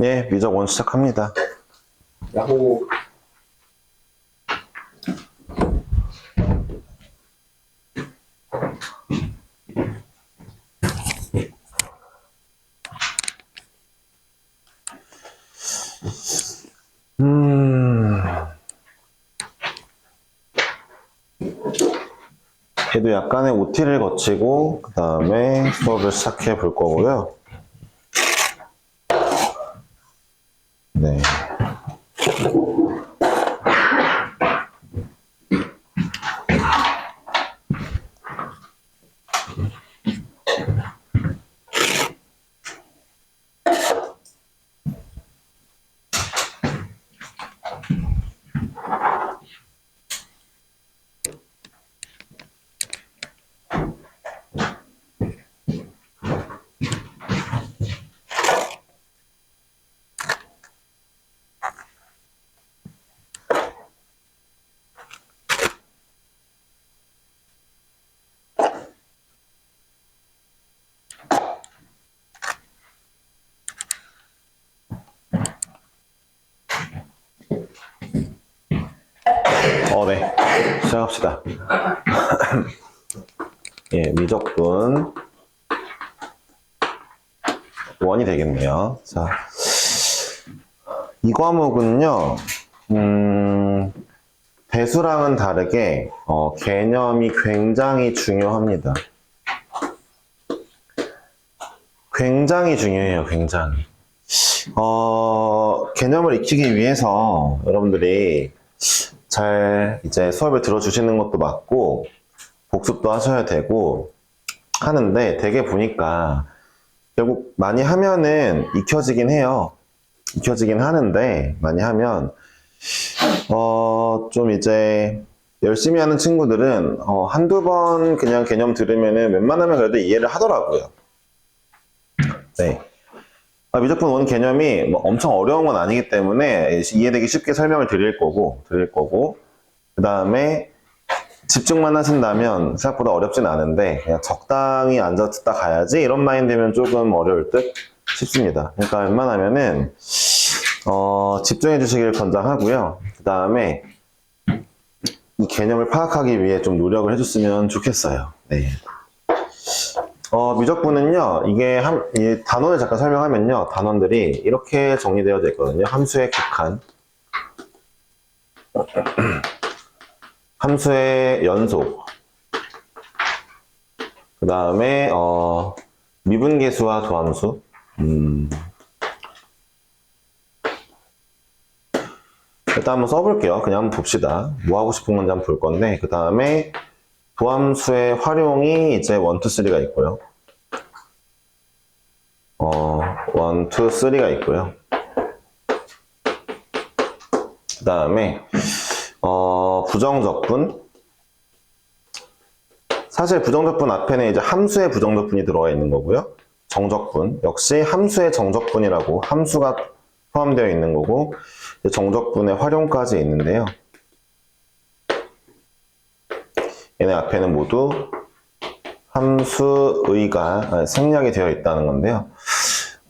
예, 미적 원 시작합니다. 야호. 얘도 약간의 OT를 거치고 그 다음에 수업을 시작해 볼 거고요. 네. 네. 시작합시다. 예, 미적분 원이 되겠네요. 자, 이 과목은요, 배수랑은 다르게 개념이 굉장히 중요합니다. 굉장히 중요해요, 굉장히. 개념을 익히기 위해서 여러분들이 잘 이제 수업을 들어주시는 것도 맞고 복습도 하셔야 되고 하는데 되게 보니까 결국 많이 하면은 익혀지긴 해요. 익혀지긴 하는데 많이 하면 좀 이제 열심히 하는 친구들은 한두 번 그냥 개념 들으면은 웬만하면 그래도 이해를 하더라고요. 네. 미적분 원 개념이 뭐 엄청 어려운 건 아니기 때문에 이해되기 쉽게 설명을 드릴 거고, 그 다음에 집중만 하신다면 생각보다 어렵진 않은데, 그냥 적당히 앉아 듣다 가야지, 이런 마인드면 조금 어려울 듯 싶습니다. 그러니까 웬만하면은, 집중해 주시길 권장하고요. 그 다음에 이 개념을 파악하기 위해 좀 노력을 해줬으면 좋겠어요. 네. 미적분은요, 이 단원을 잠깐 설명하면요, 단원들이 이렇게 정리되어져 있거든요. 함수의 극한, 함수의 연속, 그 다음에, 미분계수와 도함수, 일단 한번 써볼게요. 그냥 한번 봅시다. 뭐 하고 싶은 건지 한번 볼 건데, 그 다음에, 도함수의 활용이 이제 1, 2, 3가 있고요. 1, 2, 3가 있고요. 그 다음에, 부정적분. 사실 부정적분 앞에는 이제 함수의 부정적분이 들어가 있는 거고요. 정적분. 역시 함수의 정적분이라고 함수가 포함되어 있는 거고, 정적분의 활용까지 있는데요. 얘네 앞에는 모두 함수의가 생략이 되어 있다는 건데요.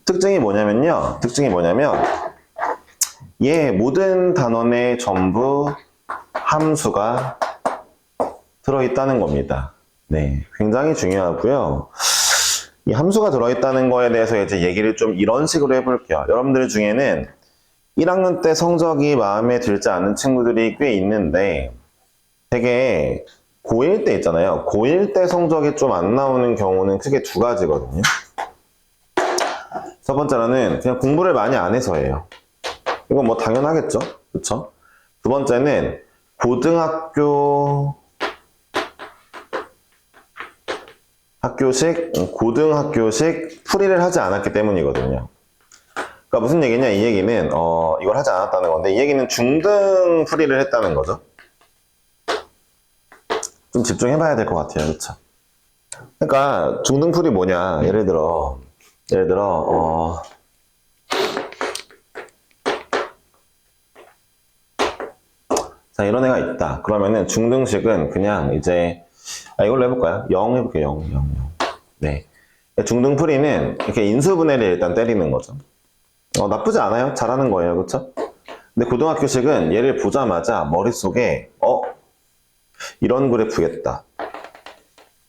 특징이 뭐냐면 모든 단원에 전부 함수가 들어있다는 겁니다. 네, 굉장히 중요하고요. 이 함수가 들어있다는 거에 대해서 이제 얘기를 좀 이런 식으로 해볼게요. 여러분들 중에는 1학년 때 성적이 마음에 들지 않는 친구들이 꽤 있는데 되게 고1 때 있잖아요. 고1 때 성적이 좀 안 나오는 경우는 크게 두 가지거든요. 첫 번째로는 그냥 공부를 많이 안 해서예요. 이건 뭐 당연하겠죠? 그쵸? 두 번째는 고등학교식 풀이를 하지 않았기 때문이거든요. 그러니까 무슨 얘기냐, 이 얘기는 이걸 하지 않았다는 건데, 이 얘기는 중등 풀이를 했다는 거죠. 좀 집중해봐야 될 것 같아요, 그렇죠? 그러니까 중등 풀이 뭐냐, 예를 들어 자, 이런 애가 있다. 그러면은 중등식은 그냥 이제 이걸로 해볼까요? 0 해볼게요. 0. 네. 중등 풀이는 이렇게 인수분해를 일단 때리는 거죠. 나쁘지 않아요. 잘하는 거예요. 그쵸? 근데 고등학교식은 얘를 보자마자 머릿속에 이런 그래프겠다.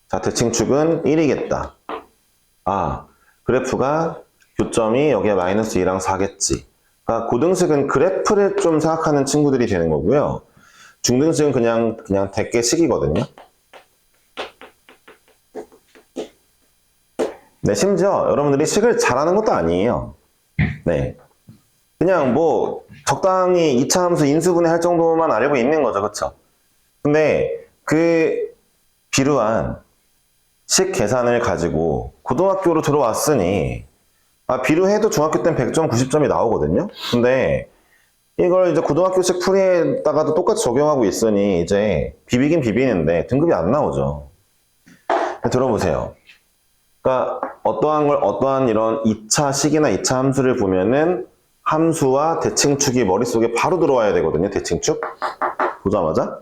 자, 대칭축은 1이겠다. 아, 그래프가 교점이 여기에 마이너스 2랑 4겠지. 그러니까 고등식은 그래프를 좀 생각하는 친구들이 되는 거고요. 중등식은 그냥 대개식이거든요. 네, 심지어 여러분들이 식을 잘하는 것도 아니에요. 네. 그냥 뭐 적당히 2차 함수 인수분해 할 정도만 알고 있는 거죠. 그쵸? 근데 그 비루한 식 계산을 가지고 고등학교로 들어왔으니 비루해도 중학교 땐 100점, 90점이 나오거든요. 근데 이걸 이제 고등학교식 풀이에다가도 똑같이 적용하고 있으니 이제 비비긴 비비는데 등급이 안 나오죠. 들어보세요. 그러니까 어떠한 이런 2차 식이나 2차 함수를 보면은 함수와 대칭축이 머릿속에 바로 들어와야 되거든요. 대칭축. 보자마자.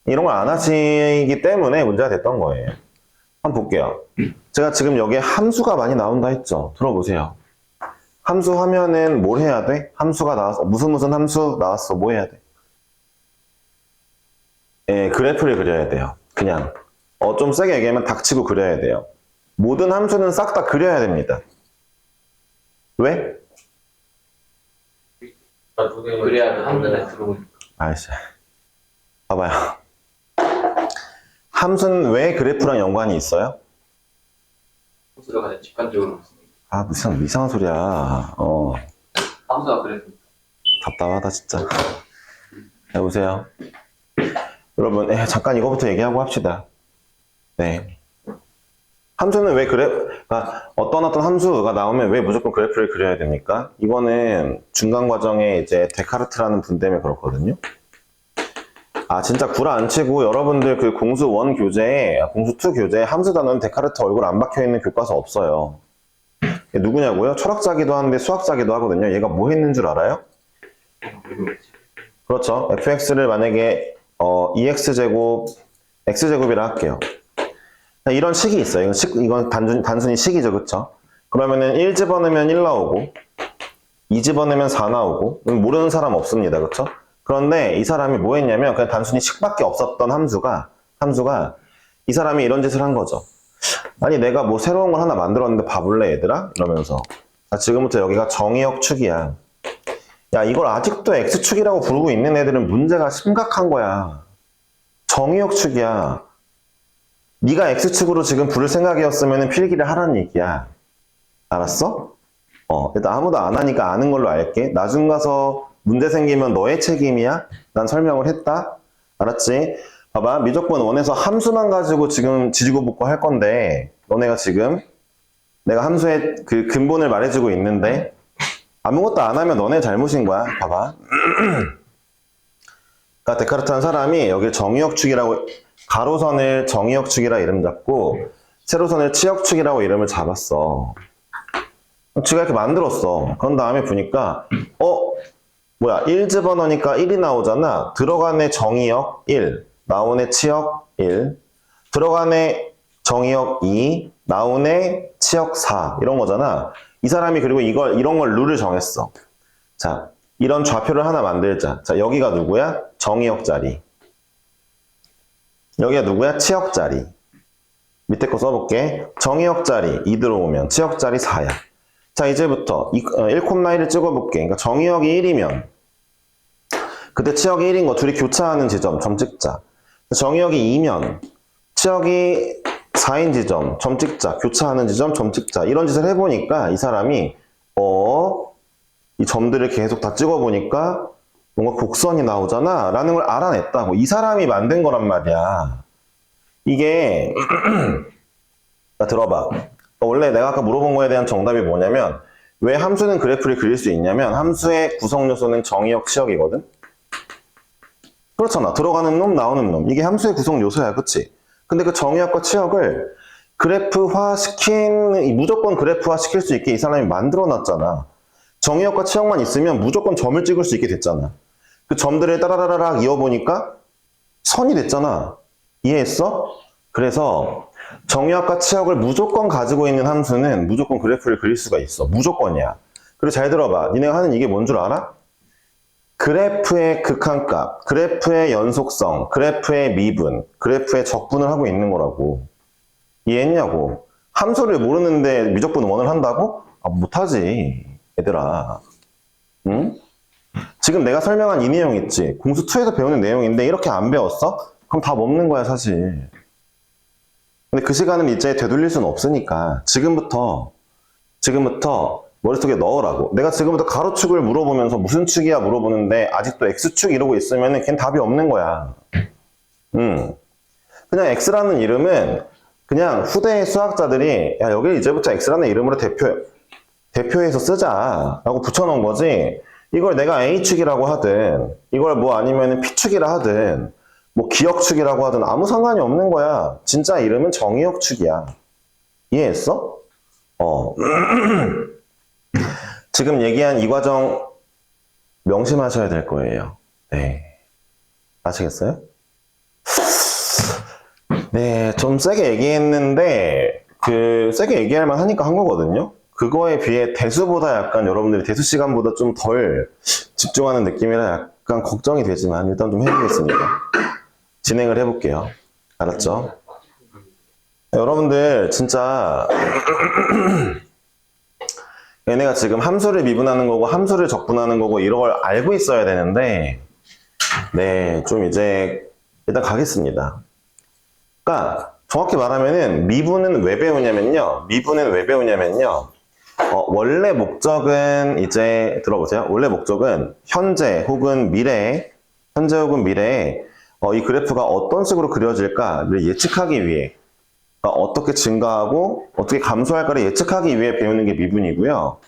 이런 걸 안 하시기 때문에 문제가 됐던 거예요. 한번 볼게요. 제가 지금 여기에 함수가 많이 나온다 했죠. 들어보세요. 함수 하면은 뭘 해야 돼? 함수가 나왔어. 무슨 함수 나왔어. 뭐 해야 돼? 그래프를 그려야 돼요. 그냥. 좀 세게 얘기하면 닥치고 그려야 돼요. 모든 함수는 싹 다 그려야 됩니다. 왜? 그래야 한눈에 들어오니까. 아이씨. 봐봐요. 함수는 왜 그래프랑 연관이 있어요? 함수가 가장 직관적으로 있습니다. 무슨 이상한 소리야. 함수가 그래서 답답하다, 진짜. 해보세요. 여러분, 잠깐 이거부터 얘기하고 합시다. 네. 함수는 왜 그러니까 어떤 함수가 나오면 왜 무조건 그래프를 그려야 됩니까? 이거는 중간 과정에 이제 데카르트라는 분 때문에 그렇거든요. 진짜 구라 안 치고 여러분들 그 공수 1 교재에, 공수 2 교재에 함수 단어는 데카르트 얼굴 안 박혀 있는 교과서 없어요. 누구냐고요? 철학자기도 하는데 수학자기도 하거든요. 얘가 뭐 했는 줄 알아요? 그렇죠. fx를 만약에 ex제곱, x제곱이라 할게요. 이런 식이 있어요. 이건 단순히 식이죠. 그쵸? 그러면은 1 집어넣으면 1 나오고 2 집어넣으면 4 나오고 모르는 사람 없습니다. 그쵸? 그런데 이 사람이 뭐 했냐면 그냥 단순히 식밖에 없었던 함수가 이 사람이 이런 짓을 한 거죠. 아니 내가 뭐 새로운 걸 하나 만들었는데 봐볼래 얘들아? 이러면서 지금부터 여기가 정의역 축이야. 야 이걸 아직도 x축이라고 부르고 있는 애들은 문제가 심각한 거야. 정의역 축이야. 네가 x축으로 지금 부를 생각이었으면 필기를 하라는 얘기야. 알았어? 일단 아무도 안 하니까 아는 걸로 알게. 나중 가서 문제 생기면 너의 책임이야? 난 설명을 했다? 알았지? 봐봐. 미적분 1에서 함수만 가지고 지금 지지고 볶고 할 건데 너네가 지금 내가 함수의 그 근본을 말해주고 있는데 아무것도 안 하면 너네 잘못인 거야. 봐봐. 그러니까 데카르트라는 사람이 여기 정의역축이라고 가로선을 정의역축이라 이름 잡고 세로선을 치역축이라고 이름을 잡았어. 지가 이렇게 만들었어. 그런 다음에 보니까 1 집어넣으니까 1이 나오잖아. 들어가네 정의역 1, 나오네 치역 1, 들어가네 정의역 2, 나오네 치역 4 이런 거잖아. 이 사람이 그리고 이런 걸 룰을 정했어. 자, 이런 좌표를 하나 만들자. 자, 여기가 누구야? 정의역 자리. 여기가 누구야? 치역 자리. 밑에 거 써볼게. 정의역 자리 2 들어오면 치역 자리 4야. 자, 이제부터 1,1을 찍어볼게. 그러니까 정의역이 1이면 그때 치역이 1인 거 둘이 교차하는 지점, 점 찍자. 정의역이 2면 치역이 4인 지점, 점 찍자. 교차하는 지점, 점 찍자. 이런 짓을 해보니까 이 사람이 이 점들을 계속 다 찍어보니까 뭔가 곡선이 나오잖아 라는 걸 알아냈다고. 이 사람이 만든 거란 말이야. 이게 들어봐. 원래 내가 아까 물어본 거에 대한 정답이 뭐냐면 왜 함수는 그래프를 그릴 수 있냐면 함수의 구성 요소는 정의역, 치역이거든. 그렇잖아. 들어가는 놈, 나오는 놈. 이게 함수의 구성 요소야. 그치? 근데 그 정의역과 치역을 무조건 그래프화 시킬 수 있게 이 사람이 만들어 놨잖아. 정의역과 치역만 있으면 무조건 점을 찍을 수 있게 됐잖아. 그 점들을 따라라락 이어보니까 선이 됐잖아. 이해했어? 그래서 정의역과 치역을 무조건 가지고 있는 함수는 무조건 그래프를 그릴 수가 있어. 무조건이야. 그리고 잘 들어봐. 니네가 하는 이게 뭔 줄 알아? 그래프의 극한값, 그래프의 연속성, 그래프의 미분, 그래프의 적분을 하고 있는 거라고. 이해했냐고. 함수를 모르는데 미적분 원을 한다고? 아, 못하지, 얘들아. 응? 지금 내가 설명한 이 내용 있지? 공수2에서 배우는 내용인데 이렇게 안 배웠어? 그럼 답 없는 거야, 사실. 근데 그 시간을 이제 되돌릴 수는 없으니까 지금부터 머릿속에 넣으라고. 내가 지금부터 가로축을 물어보면서 무슨 축이야 물어보는데 아직도 X축 이러고 있으면 걔는 답이 없는 거야. 그냥 X라는 이름은 그냥 후대의 수학자들이 야, 여기 이제부터 X라는 이름으로 대표해서 쓰자 라고 붙여놓은 거지. 이걸 내가 A축이라고 하든 이걸 뭐 아니면 P축이라 하든 뭐 기역축이라고 하든 아무 상관이 없는 거야. 진짜 이름은 정의역축이야. 이해했어? 지금 얘기한 이 과정 명심하셔야 될 거예요. 네. 아시겠어요? 네, 좀 세게 얘기했는데 세게 얘기할 만 하니까 한 거거든요. 그거에 비해 대수보다 약간 여러분들이 대수 시간보다 좀 덜 집중하는 느낌이라 약간 걱정이 되지만 일단 좀 해보겠습니다. 진행을 해볼게요. 알았죠? 여러분들 진짜 얘네가 지금 함수를 미분하는 거고 함수를 적분하는 거고 이런 걸 알고 있어야 되는데 네, 좀 이제 일단 가겠습니다. 그러니까 정확히 말하면은 미분은 왜 배우냐면요. 원래 목적은 이제 들어보세요. 원래 목적은 현재 혹은 미래에 이 그래프가 어떤 식으로 그려질까를 예측하기 위해 그러니까 어떻게 증가하고 어떻게 감소할까를 예측하기 위해 배우는 게 미분이고요.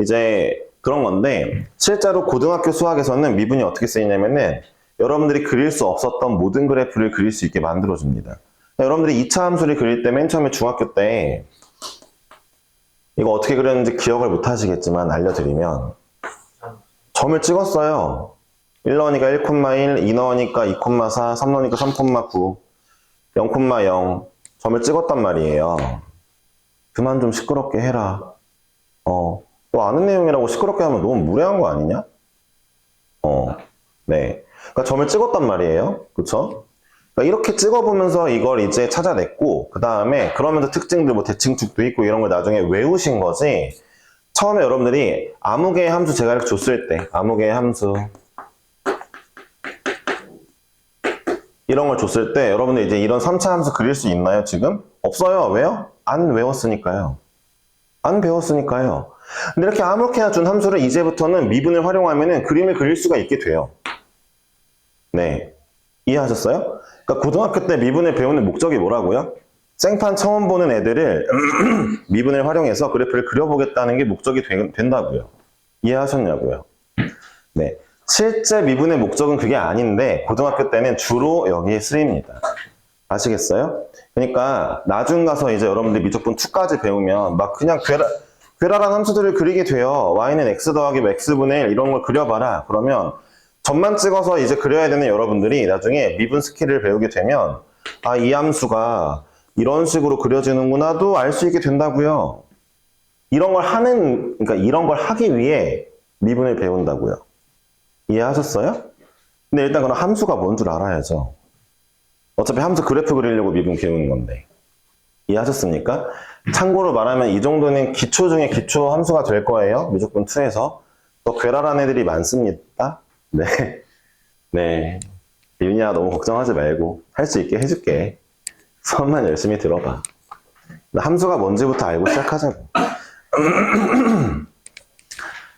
이제 그런 건데 실제로 고등학교 수학에서는 미분이 어떻게 쓰이냐면은 여러분들이 그릴 수 없었던 모든 그래프를 그릴 수 있게 만들어줍니다. 여러분들이 2차 함수를 그릴 때 맨 처음에 중학교 때 이거 어떻게 그렸는지 기억을 못 하시겠지만 알려드리면 점을 찍었어요. 1 넣으니까 1,1, 2 넣으니까 2,4, 3 넣으니까 3,9, 0,0 점을 찍었단 말이에요. 그만 좀 시끄럽게 해라. 또 아는 내용이라고 시끄럽게 하면 너무 무례한 거 아니냐? 네. 그러니까 점을 찍었단 말이에요. 그쵸? 그러니까 이렇게 찍어보면서 이걸 이제 찾아냈고, 그 다음에 그러면서 특징들, 뭐 대칭축도 있고 이런 걸 나중에 외우신 거지. 처음에 여러분들이 아무 개의 함수 제가 이렇게 줬을 때, 아무 개의 함수 이런 걸 줬을 때 여러분들 이제 이런 3차 함수 그릴 수 있나요, 지금? 없어요. 왜요? 안 외웠으니까요. 안 배웠으니까요. 근데 이렇게 아무렇게나 준 함수를 이제부터는 미분을 활용하면은 그림을 그릴 수가 있게 돼요. 네. 이해하셨어요? 그러니까 고등학교 때 미분을 배우는 목적이 뭐라고요? 생판 처음 보는 애들을 미분을 활용해서 그래프를 그려보겠다는 게 목적이 된다고요. 이해하셨냐고요? 네. 실제 미분의 목적은 그게 아닌데 고등학교 때는 주로 여기에 쓰입니다. 아시겠어요? 그러니까 나중 가서 이제 여러분들 미적분 2까지 배우면 막 그냥 괴랄한 함수들을 그리게 돼요. y는 x 더하기 x분의 1 이런 걸 그려봐라. 그러면 점만 찍어서 이제 그려야 되는 여러분들이 나중에 미분 스킬을 배우게 되면 아, 이 함수가 이런 식으로 그려지는구나도 알 수 있게 된다고요. 그러니까 이런 걸 하기 위해 미분을 배운다고요. 이해하셨어요? 근데 일단 그럼 함수가 뭔 줄 알아야죠. 어차피 함수 그래프 그리려고 미분 배우는 건데. 이해하셨습니까? 참고로 말하면 이 정도는 기초 중에 기초 함수가 될 거예요. 미적분 2에서. 더 괴랄한 애들이 많습니다. 네. 네. 윤희야 너무 걱정하지 말고 할 수 있게 해줄게. 수업만 열심히 들어봐. 함수가 뭔지부터 알고 시작하자고.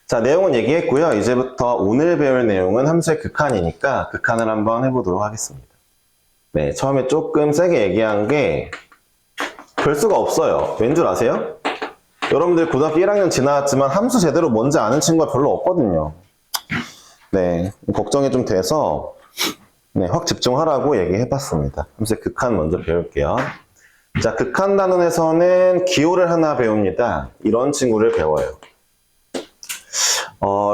자, 내용은 얘기했고요. 이제부터 오늘 배울 내용은 함수의 극한이니까 극한을 한번 해보도록 하겠습니다. 네, 처음에 조금 세게 얘기한 게 별 수가 없어요. 왠 줄 아세요? 여러분들 고등학교 1학년 지나왔지만 함수 제대로 뭔지 아는 친구가 별로 없거든요. 네, 걱정이 좀 돼서 네, 확 집중하라고 얘기해봤습니다. 함수의 극한 먼저 배울게요. 자, 극한 단원에서는 기호를 하나 배웁니다. 이런 친구를 배워요.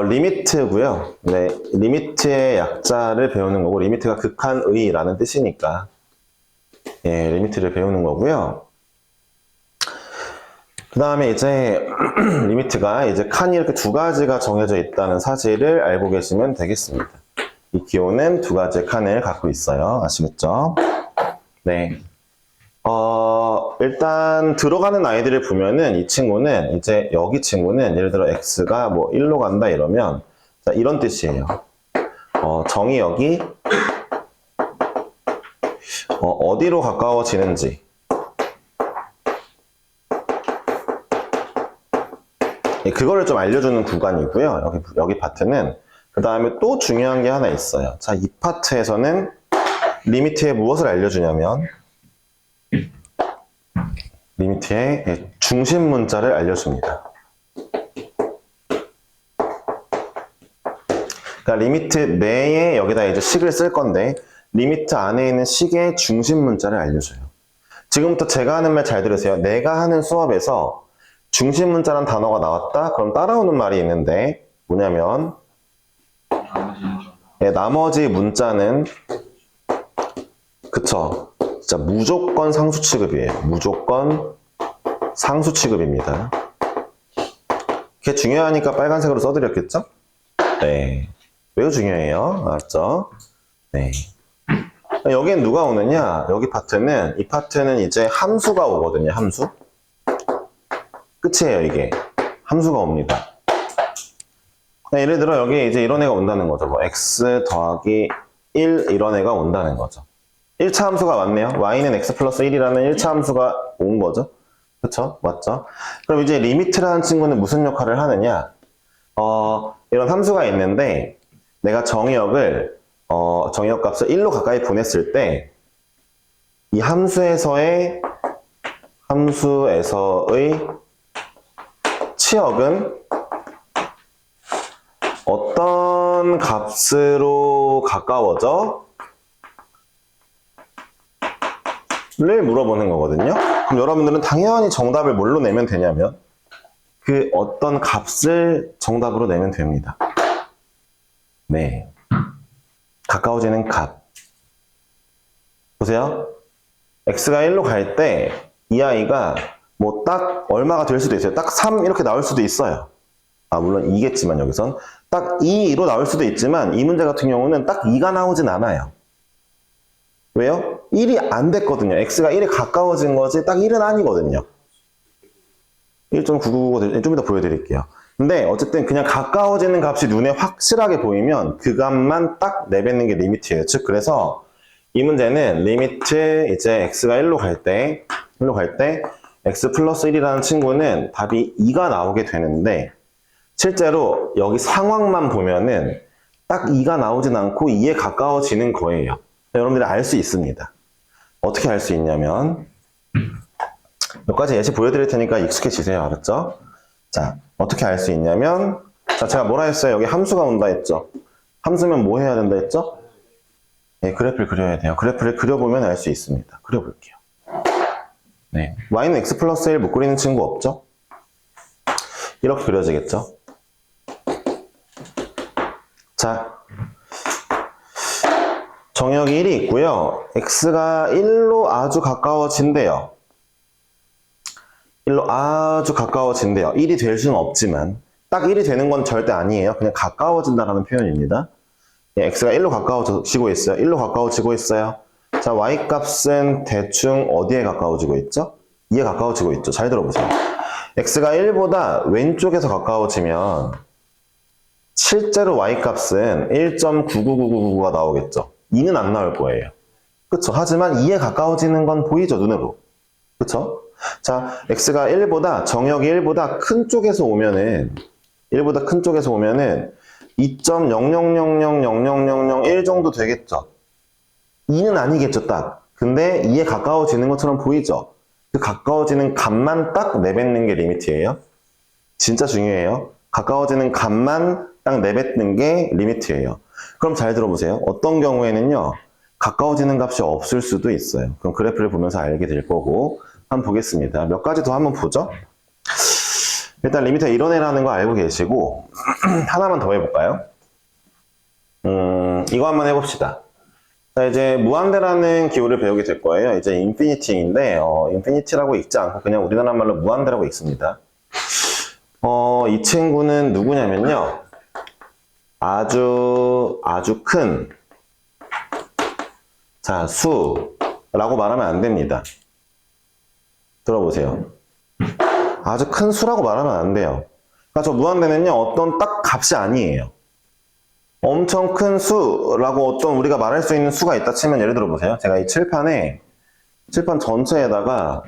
리미트고요. 네, 리미트의 약자를 배우는 거고, 리미트가 극한의라는 뜻이니까, 예, 리미트를 배우는 거고요. 그 다음에 이제 리미트가 이제 칸이 이렇게 두 가지가 정해져 있다는 사실을 알고 계시면 되겠습니다. 이 기호는 두 가지의 칸을 갖고 있어요. 아시겠죠? 네. 일단 들어가는 아이들을 보면은 이 친구는 이제 여기 친구는 예를 들어 x가 뭐 1로 간다 이러면 자, 이런 뜻이에요. 정의역이 어디로 가까워지는지 그거를 좀 알려주는 구간이고요. 여기 파트는 그 다음에 또 중요한 게 하나 있어요. 자, 이 파트에서는 리미트에 무엇을 알려주냐면 리미트의 중심 문자를 알려줍니다. 그러니까 리미트 내에 여기다 이제 식을 쓸 건데 리미트 안에 있는 식의 중심 문자를 알려줘요. 지금부터 제가 하는 말 잘 들으세요. 내가 하는 수업에서 중심 문자라는 단어가 나왔다? 그럼 따라오는 말이 있는데 뭐냐면 나머지 문자는 그쵸. 진짜 무조건 상수 취급이에요. 무조건 상수 취급입니다. 그게 중요하니까 빨간색으로 써드렸겠죠? 네. 매우 중요해요. 알았죠? 네. 여기엔 누가 오느냐? 여기 파트는, 이 파트는 이제 함수가 오거든요. 함수. 끝이에요, 이게. 함수가 옵니다. 예를 들어, 여기 이제 이런 애가 온다는 거죠. 뭐, x 더하기 1, 이런 애가 온다는 거죠. 1차 함수가 왔네요. y는 x 플러스 1이라는 1차 함수가 온 거죠. 그쵸? 맞죠? 그럼 이제 리미트라는 친구는 무슨 역할을 하느냐? 이런 함수가 있는데, 내가 정의역을, 정의역 값을 1로 가까이 보냈을 때, 이 함수에서의 치역은 어떤 값으로 가까워져? 를 물어보는 거거든요. 그럼 여러분들은 당연히 정답을 뭘로 내면 되냐면 그 어떤 값을 정답으로 내면 됩니다. 네. 가까워지는 값. 보세요. x가 1로 갈 때 이 아이가 뭐 딱 얼마가 될 수도 있어요. 딱 3 이렇게 나올 수도 있어요. 물론 2겠지만 여기선 딱 2로 나올 수도 있지만 이 문제 같은 경우는 딱 2가 나오진 않아요. 왜요? 1이 안 됐거든요. x가 1에 가까워진 거지 딱 1은 아니거든요. 1.999 좀 이따 보여드릴게요. 근데 어쨌든 그냥 가까워지는 값이 눈에 확실하게 보이면 그 값만 딱 내뱉는 게 리미트예요. 즉 그래서 이 문제는 리미트 이제 x가 1로 갈 때 x 플러스 1이라는 친구는 답이 2가 나오게 되는데 실제로 여기 상황만 보면은 딱 2가 나오진 않고 2에 가까워지는 거예요. 여러분들이 알 수 있습니다. 어떻게 알 수 있냐면 몇 가지 예시 보여드릴 테니까 익숙해지세요. 알았죠? 자, 어떻게 알 수 있냐면 자, 제가 뭐라 했어요? 여기 함수가 온다 했죠? 함수면 뭐 해야 된다 했죠? 네, 그래프를 그려야 돼요. 그래프를 그려보면 알 수 있습니다. 그려볼게요. 네, y는 x 플러스 1 못 그리는 친구 없죠? 이렇게 그려지겠죠? 자, 정역이 1이 있고요. x가 1로 아주 가까워진대요. 1로 아주 가까워진대요. 1이 될 수는 없지만 딱 1이 되는 건 절대 아니에요. 그냥 가까워진다라는 표현입니다. 예, x가 1로 가까워지고 있어요. 1로 가까워지고 있어요. 자, y 값은 대충 어디에 가까워지고 있죠? 2에 가까워지고 있죠. 잘 들어보세요. x가 1보다 왼쪽에서 가까워지면 실제로 y 값은 1.99999가 나오겠죠. 2는 안 나올 거예요. 그쵸? 하지만 2에 가까워지는 건 보이죠, 눈으로. 그쵸? 자, x가 1보다, 정역이 1보다 큰 쪽에서 오면은 2.000000001 정도 되겠죠. 2는 아니겠죠, 딱. 근데 2에 가까워지는 것처럼 보이죠. 그 가까워지는 값만 딱 내뱉는 게 리미트예요. 진짜 중요해요. 가까워지는 값만 딱 내뱉는 게 리미트예요. 그럼 잘 들어보세요. 어떤 경우에는요, 가까워지는 값이 없을 수도 있어요. 그럼 그래프를 보면서 알게 될 거고, 한번 보겠습니다. 몇 가지 더 한번 보죠. 일단 리미트가 이런 애라는 거 알고 계시고, 하나만 더 해볼까요? 이거 한번 해봅시다. 자, 이제 무한대라는 기호를 배우게 될 거예요. 이제 인피니티인데, 인피니티라고 읽지 않고 그냥 우리나라 말로 무한대라고 읽습니다. 이 친구는 누구냐면요. 아주 큰, 자, 수라고 말하면 안 됩니다. 들어보세요. 아주 큰 수라고 말하면 안 돼요. 그러니까 저 무한대는요, 어떤 딱 값이 아니에요. 엄청 큰 수라고 어떤 우리가 말할 수 있는 수가 있다 치면 예를 들어 보세요. 제가 이 칠판 전체에다가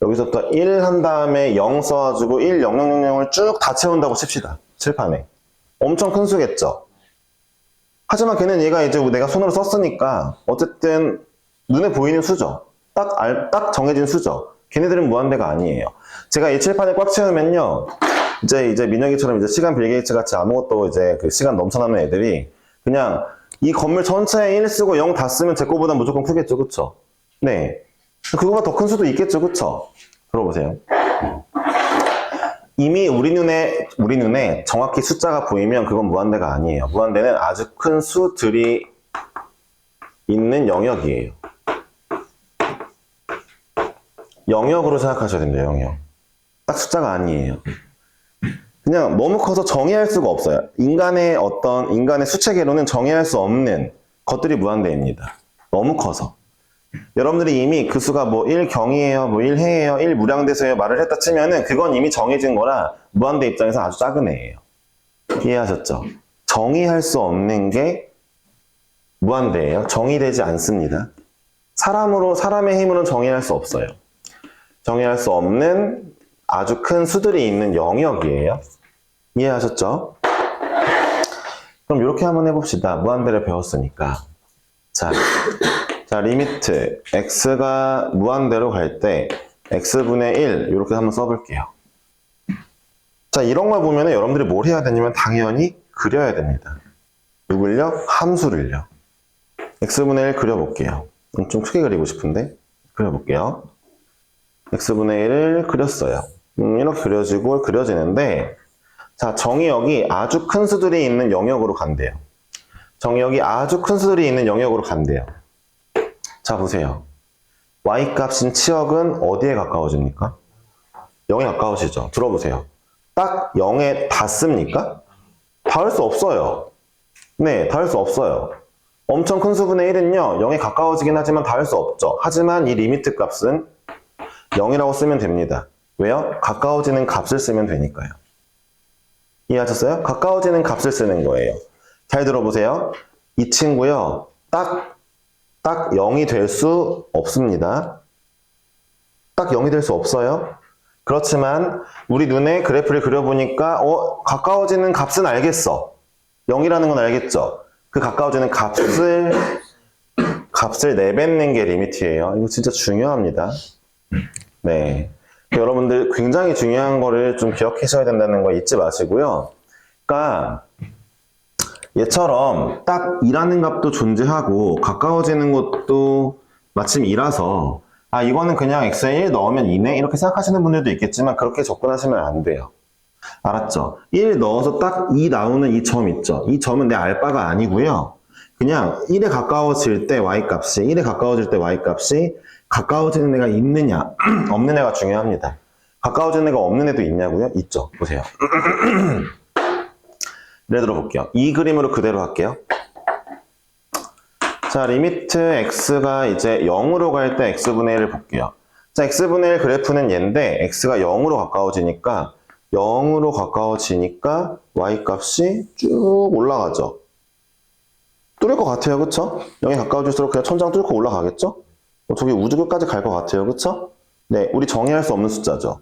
여기서부터 1 한 다음에 0 써가지고 1, 0, 0, 0, 0을 쭉 다 채운다고 칩시다. 칠판에. 엄청 큰 수겠죠. 하지만 걔는 얘가 이제 내가 손으로 썼으니까 어쨌든 눈에 보이는 수죠. 딱 정해진 수죠. 걔네들은 무한대가 아니에요. 제가 이 칠판을 꽉 채우면요. 이제 민혁이처럼 이제 시간 빌 게이츠 같이 아무것도 이제 그 시간 넘쳐나는 애들이 그냥 이 건물 전체에 1 쓰고 0 다 쓰면 제 거보다 무조건 크겠죠. 그쵸? 네. 그거보다 더 큰 수도 있겠죠. 그쵸? 들어보세요. 이미 우리 눈에 정확히 숫자가 보이면 그건 무한대가 아니에요. 무한대는 아주 큰 수들이 있는 영역이에요. 영역으로 생각하셔야 됩니다. 영역. 딱 숫자가 아니에요. 그냥 너무 커서 정의할 수가 없어요. 인간의 수체계로는 정의할 수 없는 것들이 무한대입니다. 너무 커서. 여러분들이 이미 그 수가 뭐 1경이에요, 뭐 1해예요, 1무량대서예요 말을 했다 치면은 그건 이미 정해진 거라 무한대 입장에서 아주 작은 애예요. 이해하셨죠? 정의할 수 없는 게 무한대예요. 정의되지 않습니다. 사람의 힘으로는 정의할 수 없어요. 정의할 수 없는 아주 큰 수들이 있는 영역이에요. 이해하셨죠? 그럼 이렇게 한번 해봅시다. 무한대를 배웠으니까. 자, 리미트 x가 무한대로 갈 때 x분의 1 이렇게 한번 써볼게요. 자, 이런 걸 보면 여러분들이 뭘 해야 되냐면 당연히 그려야 됩니다. 누굴요? 함수를요. x분의 1 그려볼게요. 좀 크게 그리고 싶은데 그려볼게요. x분의 1을 그렸어요. 이렇게 그려지는데 자, 정의역이 아주 큰 수들이 있는 영역으로 간대요. 정의역이 아주 큰 수들이 있는 영역으로 간대요. 자, 보세요. y값인 치역은 어디에 가까워집니까? 0에 가까워지죠. 들어보세요. 딱 0에 닿습니까? 닿을 수 없어요. 네, 닿을 수 없어요. 엄청 큰 수분의 1은요, 0에 가까워지긴 하지만 닿을 수 없죠. 하지만 이 리미트 값은 0이라고 쓰면 됩니다. 왜요? 가까워지는 값을 쓰면 되니까요. 이해하셨어요? 가까워지는 값을 쓰는 거예요. 잘 들어보세요. 이 친구요, 딱 0이 될 수 없습니다. 딱 0이 될 수 없어요. 그렇지만 우리 눈에 그래프를 그려보니까 가까워지는 값은 알겠어. 0이라는 건 알겠죠? 그 가까워지는 값을 내뱉는 게 리미트예요. 이거 진짜 중요합니다. 네. 여러분들 굉장히 중요한 거를 좀 기억하셔야 된다는 거 잊지 마시고요. 그러니까 얘처럼 딱 2라는 값도 존재하고 가까워지는 것도 마침 2라서 이거는 그냥 x에 1 넣으면 2네? 이렇게 생각하시는 분들도 있겠지만 그렇게 접근하시면 안 돼요. 알았죠? 1 넣어서 딱 2 나오는 이 점 있죠? 이 점은 내 알바가 아니고요. 그냥 1에 가까워질 때 y값이 1에 가까워질 때 y값이 가까워지는 애가 있느냐 없는 애가 중요합니다. 가까워지는 애가 없는 애도 있냐고요? 있죠. 보세요. 예를 들어 볼게요. 이 그림으로 그대로 할게요. 자, 리미트 x가 이제 0으로 갈 때 x분의 1을 볼게요. 자, x분의 1 그래프는 얘인데 x가 0으로 가까워지니까 y값이 쭉 올라가죠. 뚫을 것 같아요. 그쵸? 0에 가까워질수록 그냥 천장 뚫고 올라가겠죠? 저기 우주 끝까지 갈 것 같아요. 그쵸? 네, 우리 정의할 수 없는 숫자죠.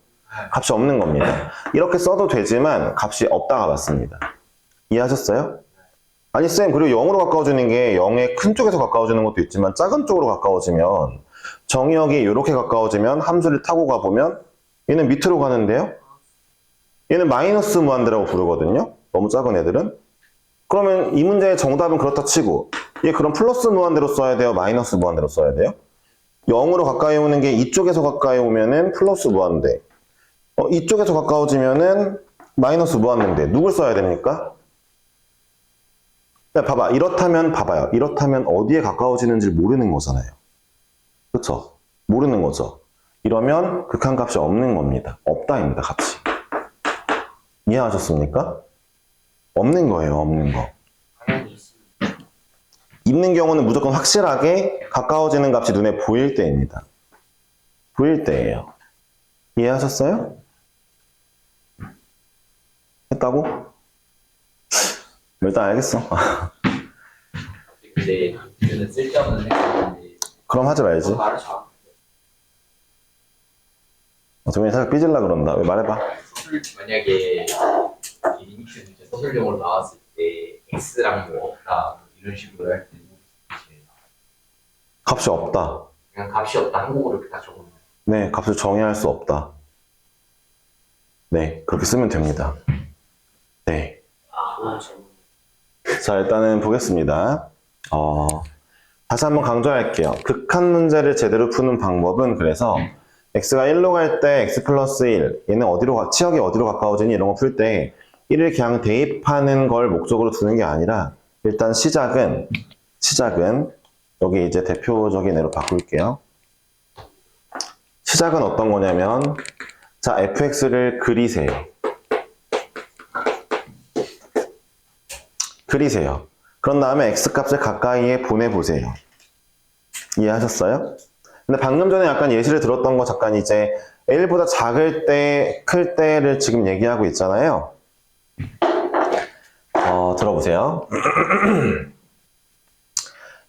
값이 없는 겁니다. 이렇게 써도 되지만 값이 없다가 맞습니다. 이해하셨어요? 아니 쌤, 그리고 0으로 가까워지는 게 0의 큰 쪽에서 가까워지는 것도 있지만 작은 쪽으로 가까워지면 정의역이 이렇게 가까워지면 함수를 타고 가보면 얘는 밑으로 가는데요? 얘는 마이너스 무한대라고 부르거든요? 너무 작은 애들은? 그러면 이 문제의 정답은 그렇다 치고 얘 그럼 플러스 무한대로 써야 돼요? 마이너스 무한대로 써야 돼요? 0으로 가까이 오는 게 이쪽에서 가까이 오면은 플러스 무한대, 이쪽에서 가까워지면은 마이너스 무한대인데 누굴 써야 됩니까? 봐봐. 이렇다면 봐봐요. 이렇다면 어디에 가까워지는지 모르는 거잖아요. 그쵸? 모르는 거죠. 이러면 극한값이 없는 겁니다. 없다입니다, 값이. 이해하셨습니까? 없는 거예요, 없는 거. 당연히 있습니다. 있는 경우는 무조건 확실하게 가까워지는 값이 눈에 보일 때입니다. 보일 때예요. 이해하셨어요? 했다고? 일단 알겠어. 근데 이거는 쓸데없는 생각인데 그럼 하지 말지. 말을 잘 정민이 살짝 삐질라 그런다. 왜 말해봐. 만약에 이 리미트는 이제 서술형으로 나왔을 때 x랑 뭐 없다 뭐 이런 식으로 할 때 값이 없다. 그냥 값이 없다 한국어로 이렇게 딱 적으면 네, 값을 정의할 수 없다. 네, 그렇게 쓰면 됩니다. 네. 자, 일단은 보겠습니다. 다시 한번 강조할게요. 극한 문제를 제대로 푸는 방법은 그래서 x가 1로 갈 때 x 플러스 1, 얘는 치역이 어디로 가까워지니 이런 거 풀 때 1을 그냥 대입하는 걸 목적으로 두는 게 아니라 일단 시작은 여기 이제 대표적인 애로 바꿀게요. 시작은 어떤 거냐면 자, fx를 그리세요. 그런 다음에 x값을 가까이에 보내보세요. 이해하셨어요? 근데 방금 전에 약간 예시를 들었던 거 잠깐 이제 1보다 작을 때, 클 때를 지금 얘기하고 있잖아요. 들어보세요.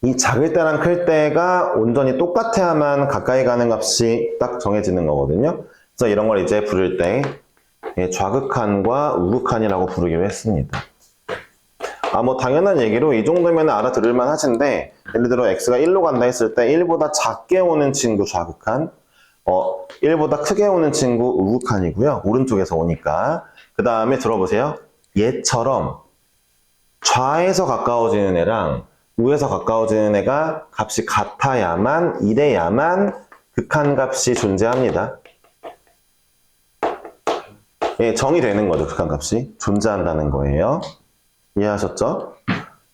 이 작을 때랑 클 때가 온전히 똑같아야만 가까이 가는 값이 딱 정해지는 거거든요. 그래서 이런 걸 이제 부를 때 좌극한과 우극한이라고 부르기로 했습니다. 뭐 당연한 얘기로 이 정도면 알아들을만 하신데 예를 들어 x가 1로 간다 했을 때 1보다 작게 오는 친구 좌극한 1보다 크게 오는 친구 우극한이고요. 오른쪽에서 오니까 그 다음에 들어보세요. 얘처럼 좌에서 가까워지는 애랑 우에서 가까워지는 애가 값이 같아야만 이래야만 극한값이 존재합니다. 예, 정의되는 거죠. 극한값이 존재한다는 거예요. 이해하셨죠?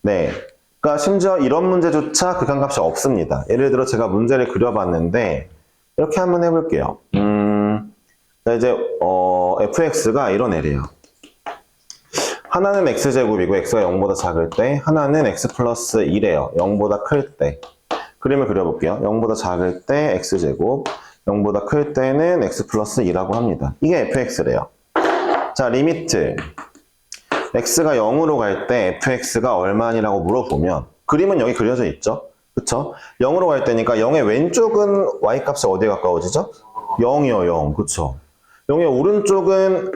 네. 그러니까 심지어 이런 문제조차 극한값이 없습니다. 예를 들어 제가 문제를 그려봤는데 이렇게 한번 해볼게요. 자, 이제 fx가 이런 애래요. 하나는 x제곱이고 x가 0보다 작을 때 하나는 x 플러스 1이에요. 0보다 클 때. 그림을 그려볼게요. 0보다 작을 때 x제곱, 0보다 클 때는 x 플러스 2라고 합니다. 이게 fx래요. 자, 리미트. x가 0으로 갈 때 fx가 얼마니라고 물어보면 그림은 여기 그려져 있죠? 그쵸? 0으로 갈 때니까 0의 왼쪽은 y값이 어디에 가까워지죠? 0이요, 0. 그쵸? 0의 오른쪽은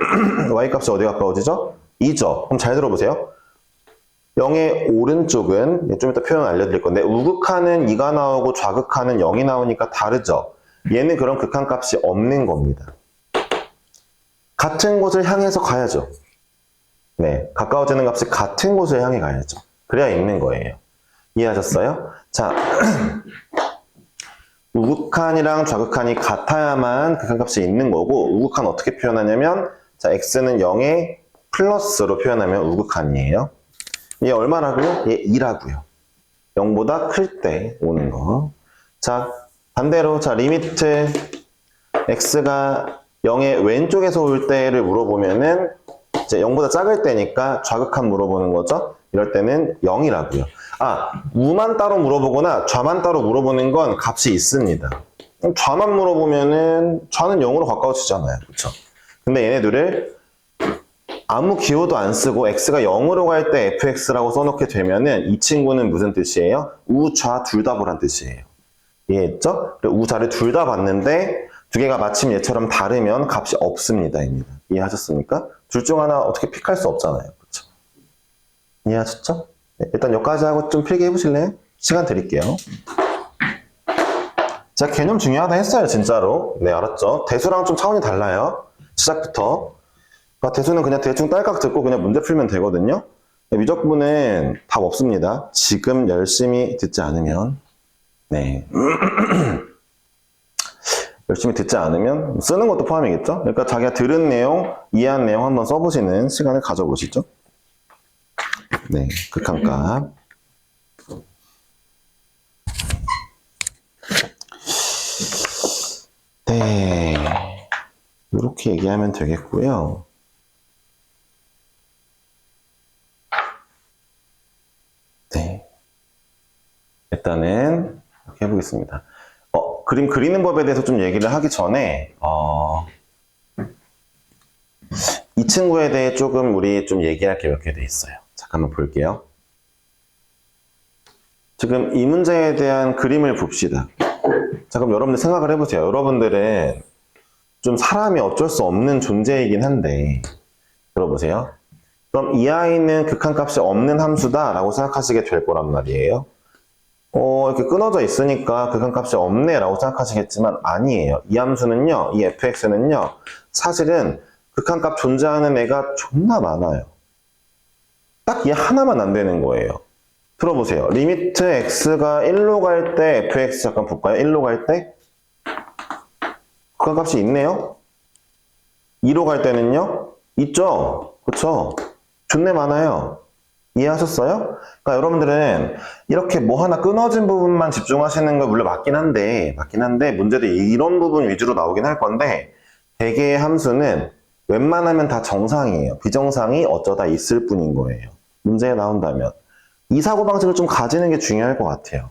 y값이 어디에 가까워지죠? 2죠. 그럼 잘 들어보세요. 0의 오른쪽은 좀 이따 표현 알려드릴 건데 우극한은 2가 나오고 좌극한은 0이 나오니까 다르죠? 얘는 그런 극한값이 없는 겁니다. 같은 곳을 향해서 가야죠. 네, 가까워지는 값이 같은 곳을 향해 가야죠. 그래야 있는 거예요. 이해하셨어요? 자, 우극한이랑 좌극한이 같아야만 극한값이 있는 거고 우극한 어떻게 표현하냐면 자, x는 0의 플러스로 표현하면 우극한이에요. 얘 얼마라고요? 얘 2라고요. 0보다 클 때 오는 거. 자, 반대로 자, 리미트 x가 0의 왼쪽에서 올 때를 물어보면은 이제 0보다 작을 때니까 좌극한 물어보는 거죠. 이럴 때는 0이라고요. 우만 따로 물어보거나 좌만 따로 물어보는 건 값이 있습니다. 좌만 물어보면은 좌는 0으로 가까워지잖아요. 그렇죠? 근데 얘네들을 아무 기호도 안 쓰고 x가 0으로 갈 때 fx라고 써놓게 되면은 이 친구는 무슨 뜻이에요? 우좌 둘 다 보란 뜻이에요. 이해했죠? 우좌를 둘 다 봤는데 두 개가 마침 얘처럼 다르면 값이 없습니다. 입니다. 이해하셨습니까? 둘 중 하나 어떻게 픽할 수 없잖아요. 그렇죠? 이해하셨죠? 네, 일단 여기까지 하고 좀 필기 해보실래요? 시간 드릴게요. 제가 개념 중요하다 했어요. 진짜로. 네, 알았죠? 대수랑 좀 차원이 달라요. 시작부터. 그러니까 대수는 그냥 대충 딸깍 듣고 그냥 문제 풀면 되거든요. 네, 미적분은 답 없습니다. 지금 열심히 듣지 않으면. 네. 열심히 듣지 않으면 쓰는 것도 포함이겠죠? 그러니까 자기가 들은 내용, 이해한 내용 한번 써보시는 시간을 가져보시죠. 네, 극한값. 네, 이렇게 얘기하면 되겠고요. 네, 일단은 이렇게 해보겠습니다. 그림 그리는 법에 대해서 좀 얘기를 하기 전에 이 친구에 대해 조금 우리 좀 얘기할 게 몇 개 돼 있어요. 잠깐만 볼게요. 지금 이 문제에 대한 그림을 봅시다. 자, 그럼 여러분들 생각을 해보세요. 여러분들은 좀 사람이 어쩔 수 없는 존재이긴 한데, 들어보세요. 그럼 이 아이는 극한값이 없는 함수다라고 생각하시게 될 거란 말이에요. 이렇게 끊어져 있으니까 극한값이 없네라고 생각하시겠지만 아니에요. 이 함수는요, 이 fx는요, 사실은 극한값 존재하는 애가 존나 많아요. 딱 얘 하나만 안 되는 거예요. 들어보세요. 리미트 x가 1로 갈 때 fx 잠깐 볼까요? 1로 갈 때 극한값이 있네요. 2로 갈 때는요? 있죠? 그쵸? 존내 많아요. 이해하셨어요? 그러니까 여러분들은 이렇게 뭐 하나 끊어진 부분만 집중하시는 거 물론 맞긴 한데 문제도 이런 부분 위주로 나오긴 할 건데 대개의 함수는 웬만하면 다 정상이에요. 비정상이 어쩌다 있을 뿐인 거예요. 문제에 나온다면. 이 사고방식을 좀 가지는 게 중요할 것 같아요.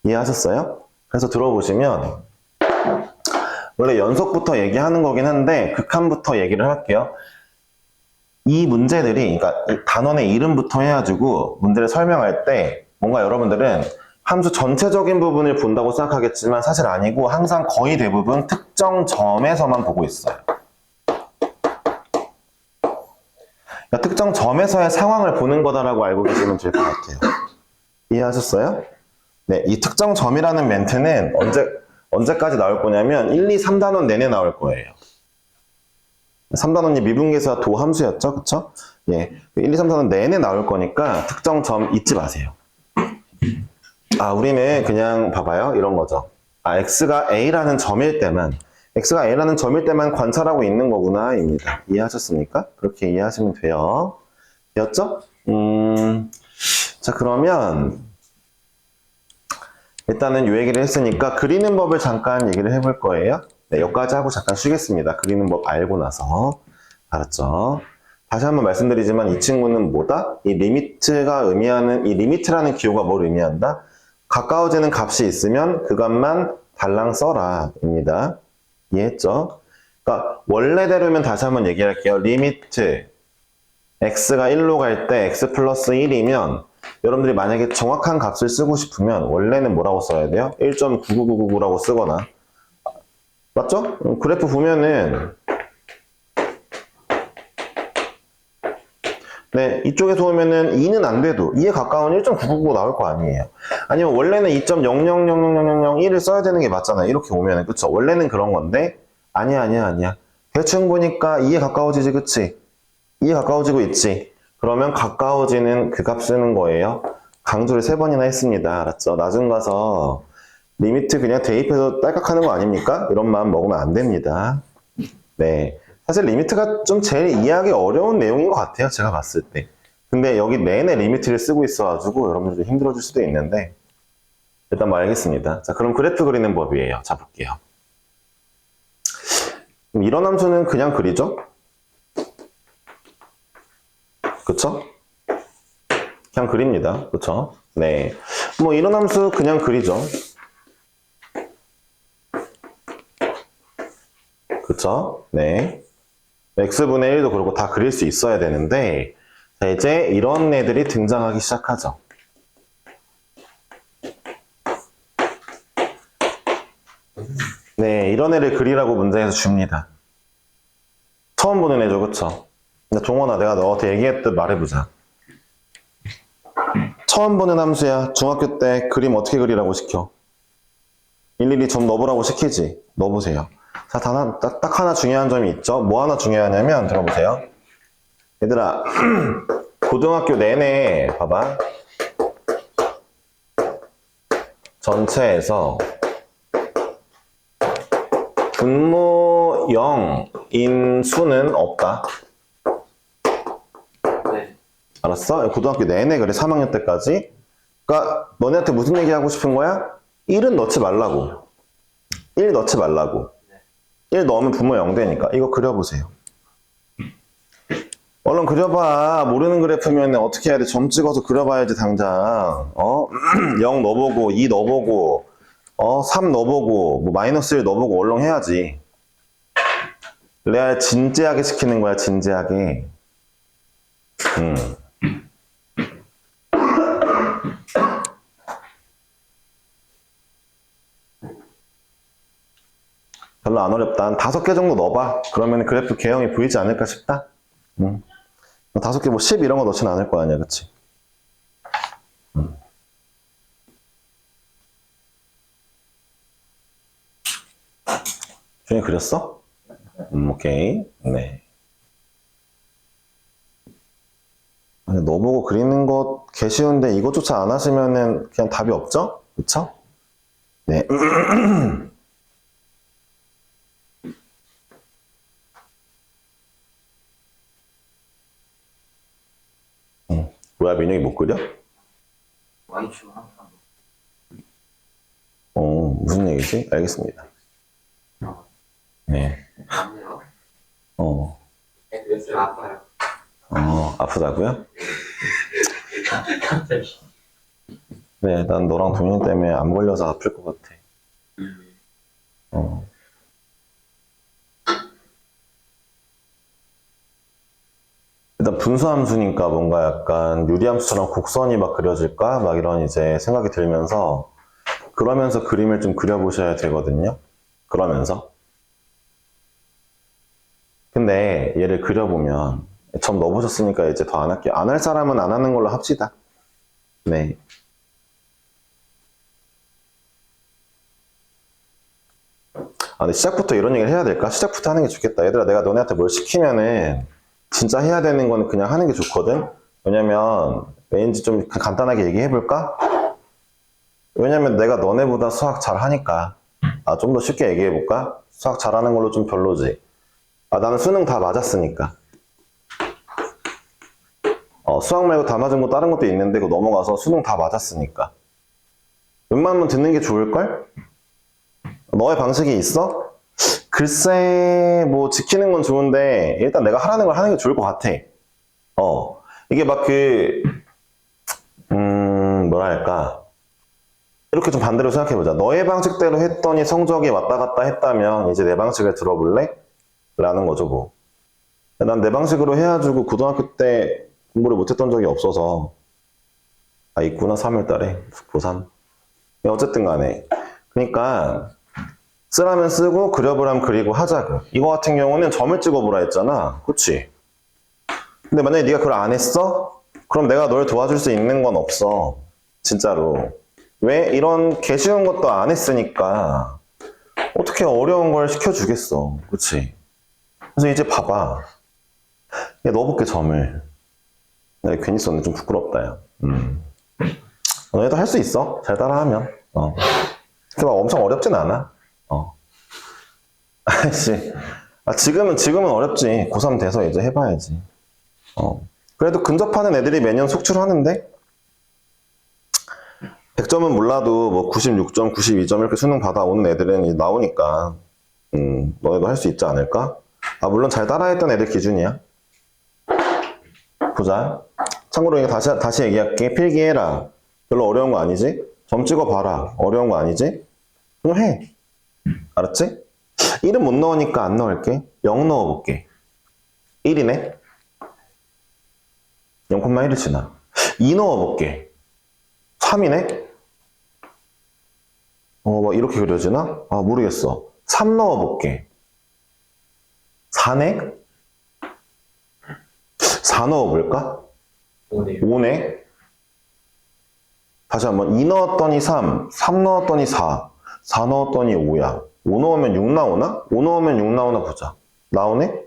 이해하셨어요? 그래서 들어보시면 원래 연속부터 얘기하는 거긴 한데 극한부터 얘기를 할게요. 이 문제들이 그러니까 이 단원의 이름부터 해가지고 문제를 설명할 때 뭔가 여러분들은 함수 전체적인 부분을 본다고 생각하겠지만 사실 아니고 항상 거의 대부분 특정 점에서만 보고 있어요. 그러니까 특정 점에서의 상황을 보는 거다라고 알고 계시면 될 것 같아요. 이해하셨어요? 네, 이 특정 점이라는 멘트는 언제까지 나올 거냐면 1, 2, 3단원 내내 나올 거예요. 3단원이 미분계수와 도함수였죠? 그쵸? 예. 1, 2, 3, 4는 내내 나올 거니까 특정 점 잊지 마세요. 우리는 그냥 봐봐요. 이런 거죠. x가 a라는 점일 때만 관찰하고 있는 거구나, 입니다. 이해하셨습니까? 그렇게 이해하시면 돼요. 되었죠? 자, 그러면 일단은 요 얘기를 했으니까 그리는 법을 잠깐 얘기를 해볼 거예요. 네, 여기까지 하고 잠깐 쉬겠습니다. 그리는 법 알고 나서. 알았죠? 다시 한번 말씀드리지만 이 친구는 뭐다? 이 리미트가 의미하는, 이 리미트라는 기호가 뭘 의미한다? 가까워지는 값이 있으면 그 값만 달랑 써라. 입니다. 이해했죠? 그러니까 원래대로면 다시 한번 얘기할게요. 리미트 x가 1로 갈 때 x 플러스 1이면 여러분들이 만약에 정확한 값을 쓰고 싶으면 원래는 뭐라고 써야 돼요? 1.99999라고 쓰거나 맞죠? 그래프 보면은 네, 이쪽에서 보면은 2는 안 돼도 2에 가까운 1.999 나올 거 아니에요. 아니면 원래는 2.00000001을 써야 되는 게 맞잖아요. 이렇게 오면은 그쵸? 원래는 그런 건데 아니야. 대충 보니까 2에 가까워지지 그치? 2에 가까워지고 있지? 그러면 가까워지는 그 값 쓰는 거예요. 강조를 3번이나 했습니다. 알았죠? 나중 가서 리미트 그냥 대입해서 딸깍하는 거 아닙니까? 이런 마음 먹으면 안 됩니다. 네. 사실 리미트가 좀 제일 이해하기 어려운 내용인 것 같아요. 제가 봤을 때. 근데 여기 내내 리미트를 쓰고 있어가지고 여러분들도 힘들어질 수도 있는데 일단 뭐 알겠습니다. 자, 그럼 그래프 그리는 법이에요. 자, 볼게요. 그럼 이런 함수는 그냥 그리죠? 그쵸? 그냥 그립니다. 그쵸? 네. 뭐 이런 함수 그냥 그리죠. 그쵸? 네. x분의 1도 그렇고 다 그릴 수 있어야 되는데 자, 이제 이런 애들이 등장하기 시작하죠. 네, 이런 애를 그리라고 문제에서 줍니다. 처음 보는 애죠, 그쵸? 근데 종원아, 내가 너한테 얘기했듯 말해보자. 처음 보는 함수야. 중학교 때 그림 어떻게 그리라고 시켜? 일일이 점 넣어보라고 시키지? 넣어보세요. 자, 딱 하나 중요한 점이 있죠? 뭐 하나 중요하냐면, 들어보세요. 얘들아, 고등학교 내내, 봐봐. 전체에서 분모 0인 수는 없다. 네. 알았어? 고등학교 내내 그래, 3학년 때까지. 그러니까 너네한테 무슨 얘기 하고 싶은 거야? 1은 넣지 말라고. 1 넣지 말라고. 1 넣으면 분모 0 되니까. 이거 그려보세요. 얼른 그려봐. 모르는 그래프면 어떻게 해야 돼? 점 찍어서 그려봐야지, 당장. 0 넣어보고, 2 넣어보고, 3 넣어보고, 뭐 마이너스 1 넣어보고 얼른 해야지. 레알 진지하게 시키는 거야, 진지하게. 별로 안 어렵다. 한 5개 정도 넣어봐. 그러면 그래프 개형이 보이지 않을까 싶다. 5개 뭐 10 이런 거 넣진 않을 거 아니야, 그치? 준이 그렸어? 오케이. 네. 아니, 너보고 그리는 거 개 쉬운데 이것조차 안 하시면은 그냥 답이 없죠? 그쵸? 네. 뭐야, 민영이 못 그려? Y축은 항상 무슨 얘기지? 알겠습니다. 네. 맞네요. X가 아파요. 아프다고요? 갑자기. 네, 난 너랑 동현 때문에 안 걸려서 아플 것 같아. 일단 분수함수니까 뭔가 약간 유리함수처럼 곡선이 막 그려질까? 막 이런 이제 생각이 들면서 그러면서 그림을 좀 그려보셔야 되거든요. 그러면서. 근데 얘를 그려보면 점 넣어보셨으니까 이제 더 안 할게요. 안 할 사람은 안 하는 걸로 합시다. 네. 근데 시작부터 이런 얘기를 해야 될까? 시작부터 하는 게 좋겠다. 얘들아, 내가 너네한테 뭘 시키면은 진짜 해야 되는 거는 그냥 하는 게 좋거든? 왜냐면 왠지 좀 간단하게 얘기해볼까? 왜냐면 내가 너네보다 수학 잘하니까. 좀 더 쉽게 얘기해볼까? 수학 잘하는 걸로 좀 별로지. 나는 수능 다 맞았으니까. 수학 말고 다 맞은 거 다른 것도 있는데 그거 넘어가서 수능 다 맞았으니까. 웬만하면 듣는 게 좋을걸? 너의 방식이 있어? 글쎄, 뭐 지키는 건 좋은데 일단 내가 하라는 걸 하는 게 좋을 것 같아. 이게 막 뭐랄까, 이렇게 좀 반대로 생각해보자. 너의 방식대로 했더니 성적이 왔다 갔다 했다면 이제 내 방식을 들어볼래? 라는 거죠, 뭐. 난 내 방식으로 해가지고 고등학교 때 공부를 못했던 적이 없어서. 있구나, 3월달에 고3. 어쨌든 간에, 그러니까 쓰라면 쓰고 그려보라면 그리고 하자고. 이거 같은 경우는 점을 찍어보라 했잖아, 그치? 근데 만약에 네가 그걸 안 했어? 그럼 내가 널 도와줄 수 있는 건 없어, 진짜로. 왜? 이런 개 쉬운 것도 안 했으니까 어떻게 어려운 걸 시켜주겠어, 그치? 그래서 이제 봐봐. 얘 넣어볼게, 점을. 내가 괜히 썼네. 좀 부끄럽다, 야. 너희도 할 수 있어. 잘 따라하면. 그렇게 막 엄청 어렵진 않아. 아이씨. 지금은 어렵지. 고3 돼서 이제 해봐야지. 그래도 근접하는 애들이 매년 속출하는데? 100점은 몰라도 뭐 96점, 92점 이렇게 수능 받아오는 애들은 이제 나오니까, 너희도 할 수 있지 않을까? 물론 잘 따라했던 애들 기준이야. 보자. 참고로 이거 다시 얘기할게. 필기해라. 별로 어려운 거 아니지? 점 찍어봐라. 어려운 거 아니지? 그냥 해. 알았지? 1은 못 넣으니까 안 넣을게. 0 넣어볼게. 1이네? 0,1을 지나. 2 넣어볼게. 3이네? 뭐 이렇게 그려지나? 모르겠어. 3 넣어볼게. 4네? 4 넣어볼까? 5네? 다시 한번. 2 넣었더니 3, 3 넣었더니 4, 4 넣었더니 5야. 5 넣으면 6 나오나? 5 넣으면 6 나오나 보자. 나오네?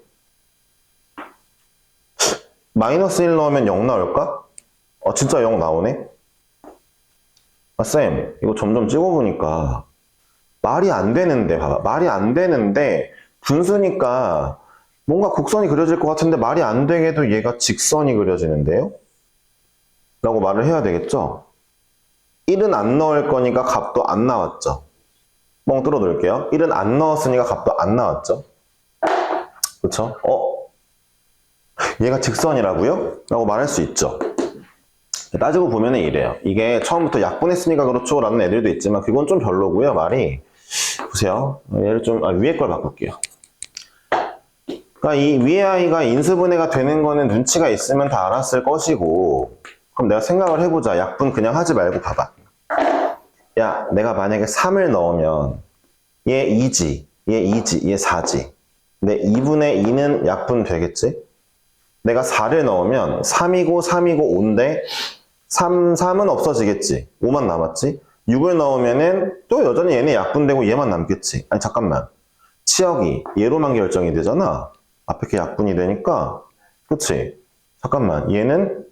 마이너스 1 넣으면 0 나올까? 진짜 0 나오네? 쌤, 이거 점점 찍어보니까 말이 안 되는데, 봐봐. 말이 안 되는데 분수니까 뭔가 곡선이 그려질 것 같은데 말이 안 되게도 얘가 직선이 그려지는데요? 라고 말을 해야 되겠죠? 1은 안 넣을 거니까 값도 안 나왔죠? 뻥 뚫어 놓을게요. 1은 안 넣었으니까 값도 안 나왔죠? 그쵸? 얘가 직선이라고요? 라고 말할 수 있죠. 따지고 보면 이래요. 이게 처음부터 약분했으니까 그렇죠 라는 애들도 있지만 그건 좀 별로고요. 말이 보세요. 얘를 좀 위에 걸 바꿀게요. 그러니까 이 위에 아이가 인수분해가 되는 거는 눈치가 있으면 다 알았을 것이고, 그럼 내가 생각을 해보자. 약분 그냥 하지 말고 봐봐. 야, 내가 만약에 3을 넣으면 얘 2지, 얘 2지, 얘 4지. 근데 2분의 2는 약분 되겠지? 내가 4를 넣으면 3이고 3이고 5인데 3은 없어지겠지. 5만 남았지. 6을 넣으면은 또 여전히 얘네 약분되고 얘만 남겠지. 아니 잠깐만. 치역이 얘로만 결정이 되잖아. 앞에 게 약분이 되니까. 그치? 잠깐만. 얘는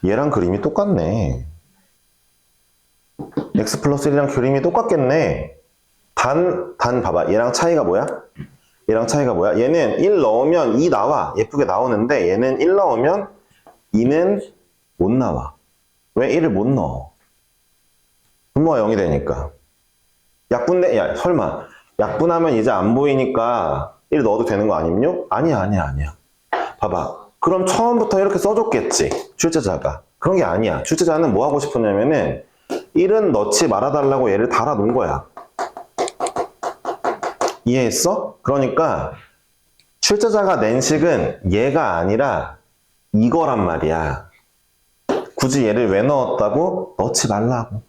얘랑 그림이 똑같네. x 플러스 1이랑 그림이 똑같겠네. 단 봐봐. 얘랑 차이가 뭐야? 얘랑 차이가 뭐야? 얘는 1 넣으면 2 나와. 예쁘게 나오는데 얘는 1 넣으면 2는 못 나와. 왜 1을 못 넣어? 분모가 0이 되니까. 야, 설마. 약분하면 이제 안 보이니까 1 넣어도 되는 거 아님요? 아니야. 봐봐. 그럼 처음부터 이렇게 써줬겠지. 출제자가. 그런 게 아니야. 출제자는 뭐 하고 싶었냐면은 1은 넣지 말아달라고 얘를 달아 놓은 거야. 이해했어? 그러니까 출제자가 낸 식은 얘가 아니라 이거란 말이야. 굳이 얘를 왜 넣었다고? 넣지 말라고.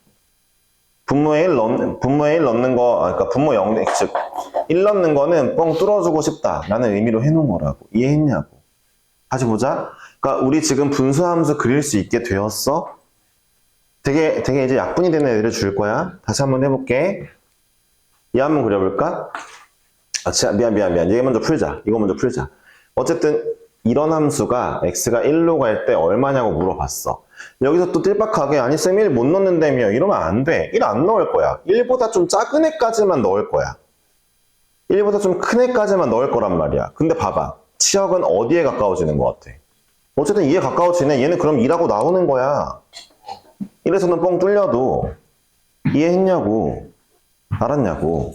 분모에 1 넣는 거, 그러니까 분모 0, 즉 1 넣는 거는 뻥 뚫어주고 싶다라는 의미로 해놓은 거라고. 이해했냐고. 다시 보자. 그러니까 우리 지금 분수함수 그릴 수 있게 되었어? 되게 이제 약분이 되는 애들을 줄 거야. 다시 한번 해볼게. 얘 한번 그려볼까? 미안. 얘 먼저 풀자. 이거 먼저 풀자. 어쨌든 이런 함수가 x가 1로 갈 때 얼마냐고 물어봤어. 여기서 또 띨박하게 아니 쌤 1 못 넣는다며 이러면 안 돼. 1 안 넣을 거야. 1보다 좀 작은 애까지만 넣을 거야. 1보다 좀 큰 애까지만 넣을 거란 말이야. 근데 봐봐. 치역은 어디에 가까워지는 것 같아? 어쨌든 2에 가까워지네. 얘는 그럼 2라고 나오는 거야. 1에서는 뻥 뚫려도 이해했냐고. 알았냐고.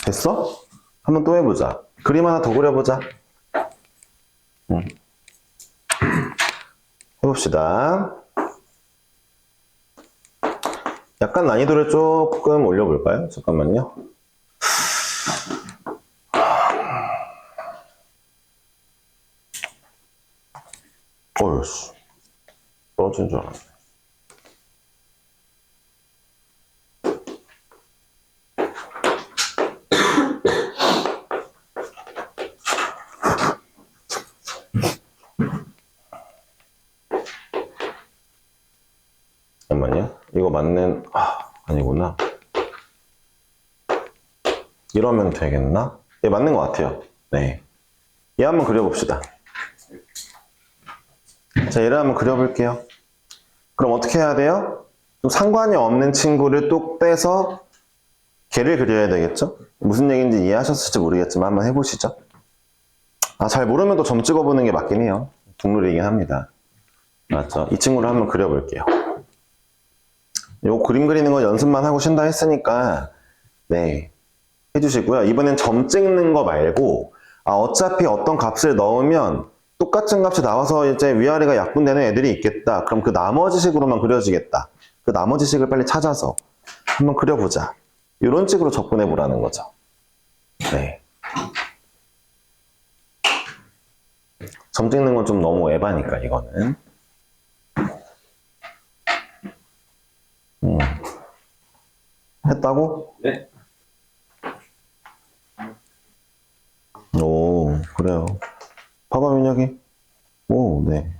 됐어? 한번 또 해보자. 그림 하나 더 그려보자. 해봅시다. 약간 난이도를 조금 올려볼까요? 잠깐만요. 어휴, 떨어진 줄 알았네. 잠깐만요. 이거 맞는, 아니구나. 이러면 되겠나? 예, 맞는 것 같아요. 네. 얘 한번 그려봅시다. 자, 얘를 한번 그려볼게요. 그럼 어떻게 해야 돼요? 좀 상관이 없는 친구를 뚝 떼서 걔를 그려야 되겠죠? 무슨 얘기인지 이해하셨을지 모르겠지만 한번 해보시죠. 잘 모르면 또 점 찍어보는 게 맞긴 해요. 동물이긴 합니다. 맞죠? 이 친구를 한번 그려볼게요. 요 그림 그리는 거 연습만 하고 쉰다 했으니까 네 해주시고요. 이번엔 점 찍는 거 말고 어차피 어떤 값을 넣으면 똑같은 값이 나와서 이제 위아래가 약분되는 애들이 있겠다. 그럼 그 나머지 식으로만 그려지겠다. 그 나머지 식을 빨리 찾아서 한번 그려보자. 이런 식으로 접근해 보라는 거죠. 네. 점 찍는 건 좀 너무 에바니까 이거는. 했다고? 네. 오, 그래요. 봐봐, 민혁이. 오, 네.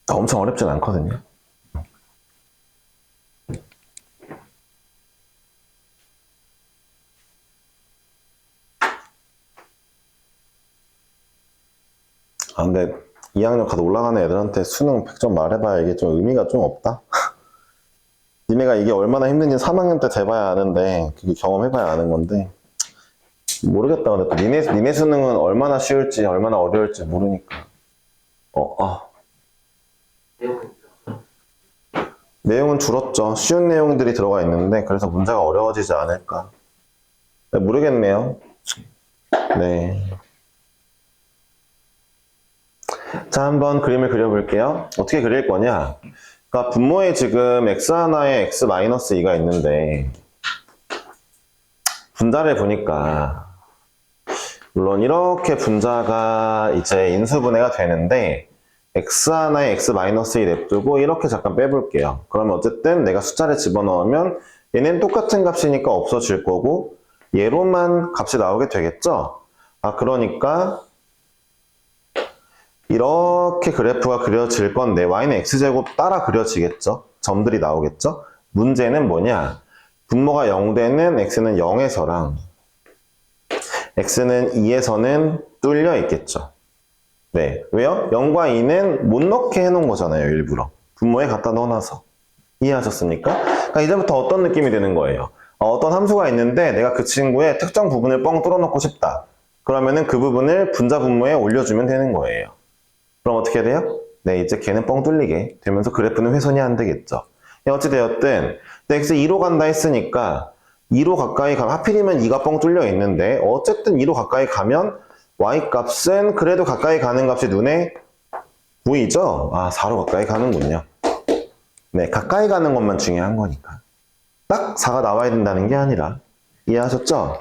엄청 어렵진 않거든요. 근데 2학년 가도 올라가는 애들한테 수능 100점 말해봐야 이게 좀 의미가 좀 없다? 니네가 이게 얼마나 힘든지 3학년 때 돼봐야 아는데, 그게 경험해봐야 아는 건데, 모르겠다. 근데 또 니네 수능은 얼마나 쉬울지 얼마나 어려울지 모르니까. 내용은 줄었죠. 쉬운 내용들이 들어가 있는데 그래서 문제가 어려워지지 않을까. 네, 모르겠네요. 네. 자, 한번 그림을 그려볼게요. 어떻게 그릴 거냐? 그러니까 분모에 지금 x1에 x-2가 있는데 분자를 보니까 물론 이렇게 분자가 이제 인수분해가 되는데 x1에 x-2 냅두고 이렇게 잠깐 빼볼게요. 그러면 어쨌든 내가 숫자를 집어넣으면 얘는 똑같은 값이니까 없어질 거고 얘로만 값이 나오게 되겠죠? 그러니까 이렇게 그래프가 그려질 건데 y는 x제곱 따라 그려지겠죠? 점들이 나오겠죠? 문제는 뭐냐? 분모가 0되는 x는 0에서랑 x는 2에서는 뚫려 있겠죠. 네, 왜요? 0과 2는 못 넣게 해놓은 거잖아요, 일부러. 분모에 갖다 넣어놔서. 이해하셨습니까? 그러니까 이제부터 어떤 느낌이 드는 거예요? 어떤 함수가 있는데 내가 그 친구의 특정 부분을 뻥 뚫어놓고 싶다. 그러면은 그 부분을 분자 분모에 올려주면 되는 거예요. 그럼 어떻게 돼요? 네, 이제 걔는 뻥 뚫리게 되면서 그래프는 훼손이 안 되겠죠. 어찌되었든 x 2로 간다 했으니까 2로 가까이 가면 하필이면 2가 뻥 뚫려 있는데 어쨌든 2로 가까이 가면 y 값은 그래도 가까이 가는 값이 눈에 보이죠? 4로 가까이 가는군요. 네, 가까이 가는 것만 중요한 거니까. 딱 4가 나와야 된다는 게 아니라. 이해하셨죠?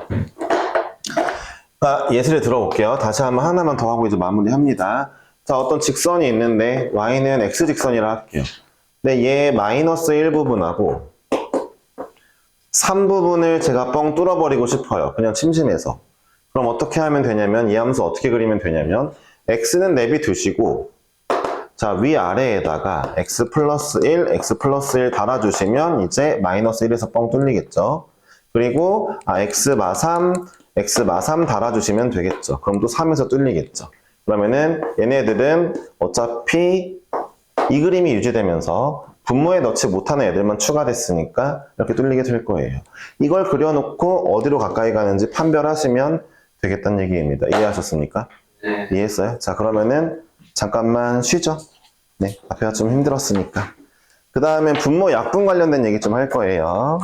예시를 들어볼게요. 다시 한번 하나만 더 하고 이제 마무리합니다. 자, 어떤 직선이 있는데 y는 x직선이라 할게요. 근데 얘 마이너스 1부분하고 3부분을 제가 뻥 뚫어버리고 싶어요. 그냥 심심해서. 그럼 어떻게 하면 되냐면 이 함수 어떻게 그리면 되냐면 x는 내비두시고 자, 위아래에다가 x 플러스 1, x 플러스 1 달아주시면 이제 마이너스 1에서 뻥 뚫리겠죠. 그리고 x 마 3, x 마 3 달아주시면 되겠죠. 그럼 또 3에서 뚫리겠죠. 그러면은 얘네들은 어차피 이 그림이 유지되면서 분모에 넣지 못하는 애들만 추가됐으니까 이렇게 뚫리게 될 거예요. 이걸 그려놓고 어디로 가까이 가는지 판별하시면 되겠다는 얘기입니다. 이해하셨습니까? 네. 이해했어요? 자, 그러면은 잠깐만 쉬죠. 네, 앞에가 좀 힘들었으니까. 그 다음에 분모 약분 관련된 얘기 좀 할 거예요.